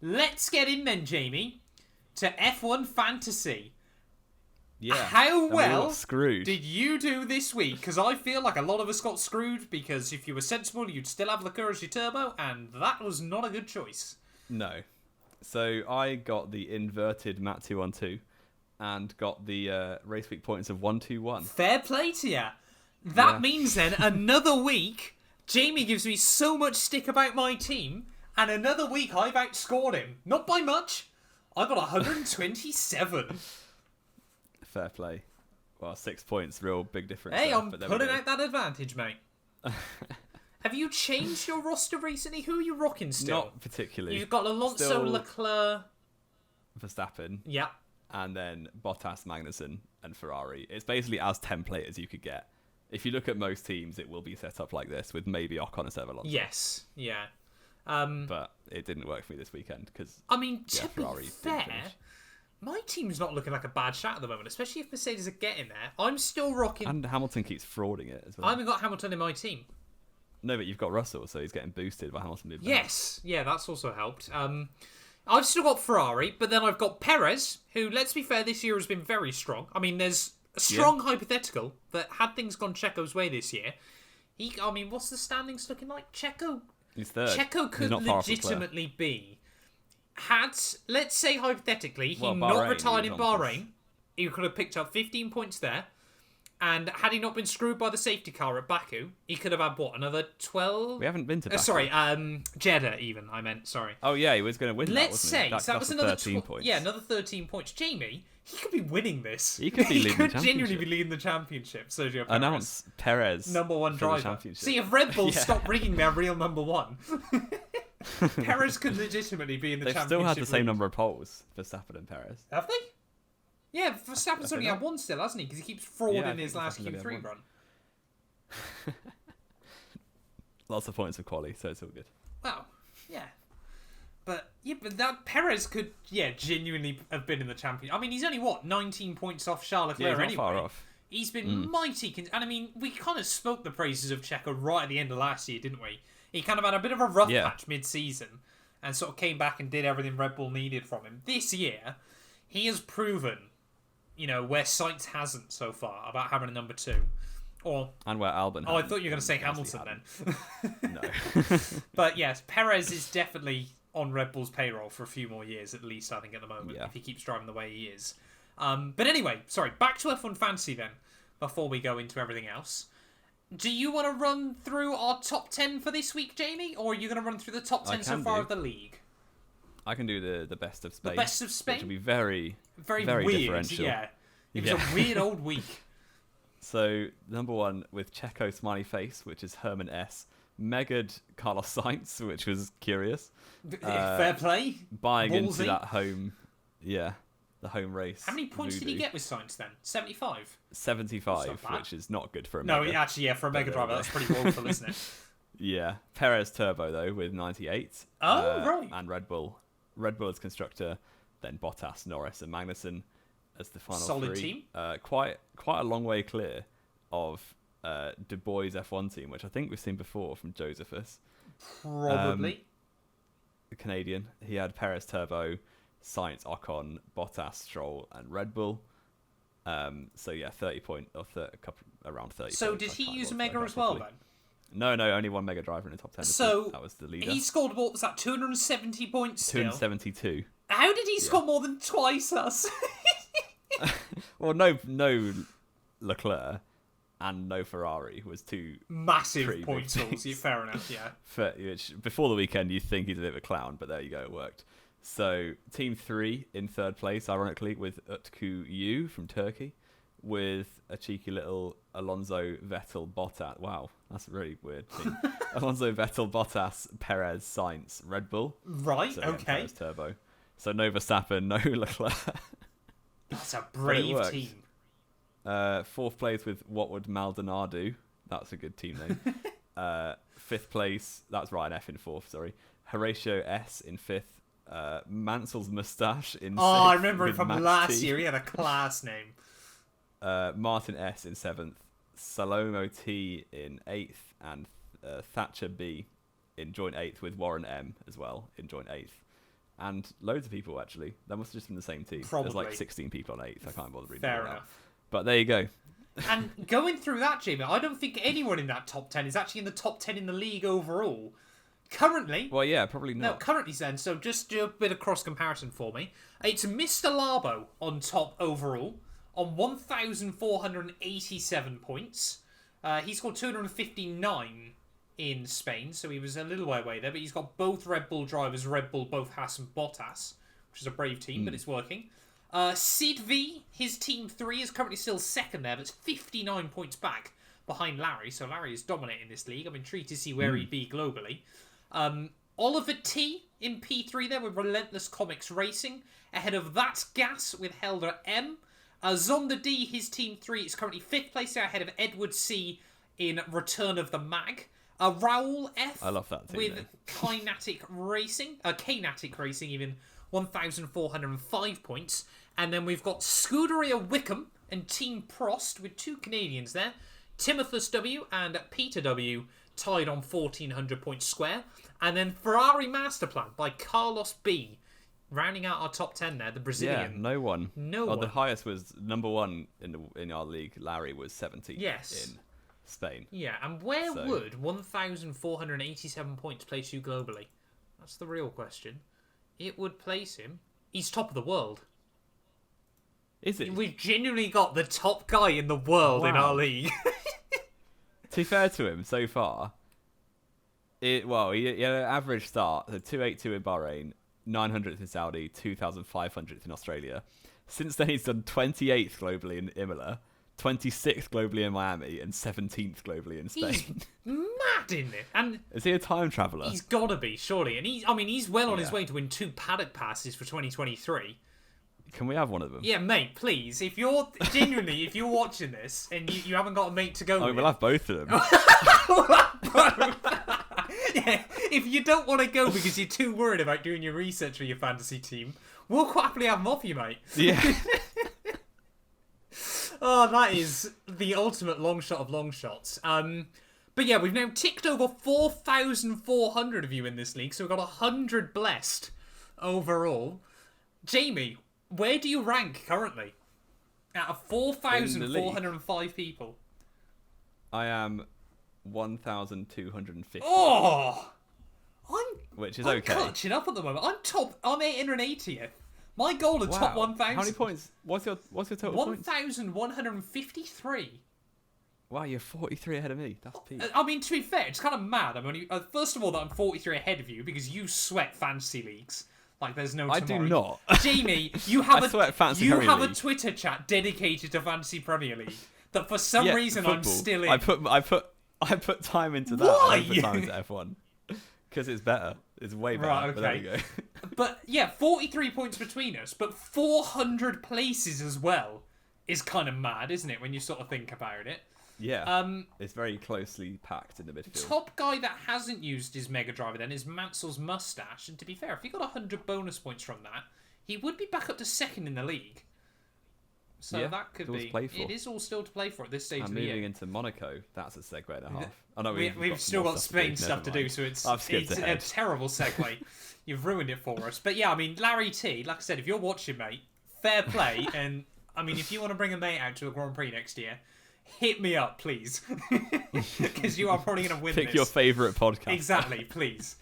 let's get in then, Jamie, to F1 Fantasy. Yeah. How and we well got screwed. did you do this week? Because I feel like a lot of us got screwed because if you were sensible, you'd still have Leclerc as your turbo, and that was not a good choice. No. So I got the inverted Mat 212 and got the race week points of 121. Fair play to you. That Yeah. means then another week, Jamie gives me so much stick about my team, and another week I've outscored him. Not by much. I got 127. Fair play. Well, 6 points, real big difference. Hey, there, I'm but there we putting go. out that advantage, mate. Have you changed your roster recently? Who are you rocking still? Not particularly. You've got Alonso, Still Leclerc. Verstappen, Yeah. and then Bottas, Magnussen, and Ferrari. It's basically as template as you could get. If you look at most teams, it will be set up like this with maybe Ocon instead of Alonso. Yes. Yeah. But it didn't work for me this weekend because I mean, yeah, to Ferrari be didn't fair, finish. my team's not looking like a bad shot at the moment, especially if Mercedes are getting there. I'm still rocking. And Hamilton keeps frauding it as well. I haven't got Hamilton in my team. No, but you've got Russell, so he's getting boosted by Hamilton moving. Yes, yeah, that's also helped. I've still got Ferrari, but then I've got Perez, who, let's be fair, this year has been very strong. I mean, there's a strong hypothetical that had things gone Checo's way this year, what's the standings looking like? He's third. Checo He's could not far off Leclerc. legitimately be. Let's say hypothetically, he Well, not Bahrain, retired he in was on Bahrain, he could have picked up 15 points there. And had he not been screwed by the safety car at Baku, he could have had, what, another 12? We haven't been to Baku. Jeddah even, I meant, sorry. Oh, yeah, he was going to win Let's that, say, wasn't he? so that was cost another 13 points. Yeah, another 13 points. Jamie, he could be winning this. He could be leading the could genuinely championship. be leading the championship, Sergio Perez. Announce Perez Number one for the driver. championship. See, if Red Bull Yeah. stop bringing their real number one, Perez could legitimately be in the They've championship. still had the same lead. number of poles, Verstappen and Perez. Have they? Yeah, Verstappen's they only not? had one still, hasn't he? Because he keeps frauding Yeah, I his think last Verstappen's only Q3 had one. run. Lots of points for quali, so it's all good. Wow, yeah. But that Perez could, genuinely have been in the champion. I mean, he's only, 19 points off Charles Yeah, Leclerc he's not anyway. far off. He's been mighty. And I mean, we kind of spoke the praises of Checo right at the end of last year, didn't we? He kind of had a bit of a rough patch mid-season and sort of came back and did everything Red Bull needed from him. This year, he has proven, where Sainz hasn't so far about having a number two. And where Albon I thought you were going to say Hamilton then. No. But yes, Perez is definitely on Red Bull's payroll for a few more years at least, I think, at the moment, if he keeps driving the way he is. But anyway, sorry, back to F1 Fantasy then, before we go into everything else. Do you want to run through our top 10 for this week, Jamie? Or are you going to run through the top 10 so far of the league? I can do the best of Spain. The best of Spain? Which will be very Very weird, differential. yeah. It was a weird old week. So, number one with Checo smiley face, which is Herman S. Megad Carlos Sainz, which was curious. Fair play. Buying Ballsy. into that home, the home race. How many points did he voodoo. get with Sainz then? 75? 75, That's not bad. which is not good for a No, Mega. actually, for a Mega Driver, that's pretty woeful, isn't it? Yeah. Perez Turbo, though, with 98. Oh, right. And Red Bull. Red Bull as constructor, then Bottas, Norris, and Magnussen as the final Solid three. team. Quite a long way clear of Du Bois' F1 team, which I think we've seen before from Josephus. Probably. The Canadian. He had Perez Turbo, Sainz, Ocon, Bottas, Stroll, and Red Bull. 30 point or around 30. So points, did I he can't use a work Mega out as well properly. then? No, only one Mega Driver in the top 10. So that was the leader. he scored, what was that, 270 points still? 272. How did he score more than twice us? Well, no Leclerc and no Ferrari was two. Massive Pretty point big totals. things. Fair enough, yeah. Which before the weekend you'd think he's a bit of a clown, but there you go, it worked. So Team 3 in third place, ironically, with Utku Yu from Turkey, with a cheeky little Alonso Vettel Bottas. Wow, that's a really weird team. Alonso Vettel Bottas Perez Sainz Red Bull. Right, So again, okay. Perez Turbo. So no Verstappen, no Leclerc. That's a brave worked. team. Fourth place with What Would Maldonado. That's a good team name. Fifth place, that's Ryan F in fourth, sorry. Horatio S in fifth. Mansell's Moustache in sixth. Oh, I remember it with from Max last T. year. He had a class name. Martin S in seventh. Salomo T in eighth. And Thatcher B in joint eighth with Warren M as well in joint eighth. and loads of people actually. That must have just been the same team. Probably. There's like 16 people on 8th. I can't bother reading Fair it out. enough. But there you go. And going through that, Jamie, I don't think anyone in that top 10 is actually in the top 10 in the league overall. Currently... Well, yeah, probably not. No, currently then, so just do a bit of cross-comparison for me. It's Mr. Larbo on top overall, on 1,487 points. He scored 259 in Spain, so he was a little way away there, but he's got both Red Bull drivers, Red Bull, both Haas and Bottas, which is a brave team, but it's working. Sid V, his team 3, is currently still second there, but it's 59 points back behind Larry, so Larry is dominating this league. I'm intrigued to see where he'd be globally. Oliver T in P3 there with Relentless Comics Racing, ahead of That's Gas with Helder M. Zonda D, his team 3, is currently 5th place there, ahead of Edward C in Return of the Mag. Raoul F, I love that team, with Knatic Racing, even 1,405 points. And then we've got Scuderia Wickham and Team Prost with 2 Canadians there. Timothus W and Peter W tied on 1,400 points square. And then Ferrari Masterplan by Carlos B, rounding out our top 10 there, the Brazilian. Yeah, no one. No one. The highest was number 1 in our league. Larry was 17th in Spain. Yeah, and where would 1,487 points place you globally? That's the real question. It would place him... He's top of the world. Is it? We've genuinely got the top guy in the world in our league. To be fair to him, so far, he had an average start, so 282 in Bahrain, 900th in Saudi, 2,500th in Australia. Since then, he's done 28th globally in Imola, 26th globally in Miami, and 17th globally in Spain. He's mad in it. And is he a time traveller? He's got to be, surely. And he's well on his way to win 2 paddock passes for 2023. Can we have one of them? Yeah, mate, please. If you're genuinely, if you're watching this and you haven't got a mate to go with, we'll have both of them. Yeah, if you don't want to go because you're too worried about doing your research for your fantasy team, we'll quite happily have them off you, mate. Yeah. Oh, that is the ultimate long shot of long shots. But yeah, we've now ticked over 4,400 of you in this league, so we've got 100 blessed overall. Jamie, where do you rank currently? Out of 4,405 people. I am 1,250. Oh! Which is I'm okay. clutching up at the moment. I'm 880th. My goal is top 1,000. How many points? What's your total points? 1,153. Wow, you're 43 ahead of me. That's peak. I mean, to be fair, it's kind of mad. First of all, that I'm 43 ahead of you because you sweat fantasy leagues like there's no tomorrow. I do not. Jamie, you have a Twitter chat dedicated to Fantasy Premier League that for some reason football. I'm still in. I put time into that. Why? I put time into F1 because it's better. It's way better. Right, okay. But there you go. But yeah, 43 points between us, but 400 places as well is kind of mad, isn't it, when you sort of think about it? Yeah. It's very closely packed in the midfield. Top guy that hasn't used his Mega Driver then is Mansell's Mustache, and to be fair, if he got 100 bonus points from that, he would be back up to second in the league. So that could be. It is all still to play for at this stage of the year. Moving into Monaco, that's a segue and a half. I know we've still got Spain stuff to do, so it's a terrible segue. You've ruined it for us. But yeah, I mean, Larry T, like I said, if you're watching, mate, fair play. And I mean, if you want to bring a mate out to a Grand Prix next year, hit me up, please. Because you are probably going to win Pick your favourite podcast. Exactly, please.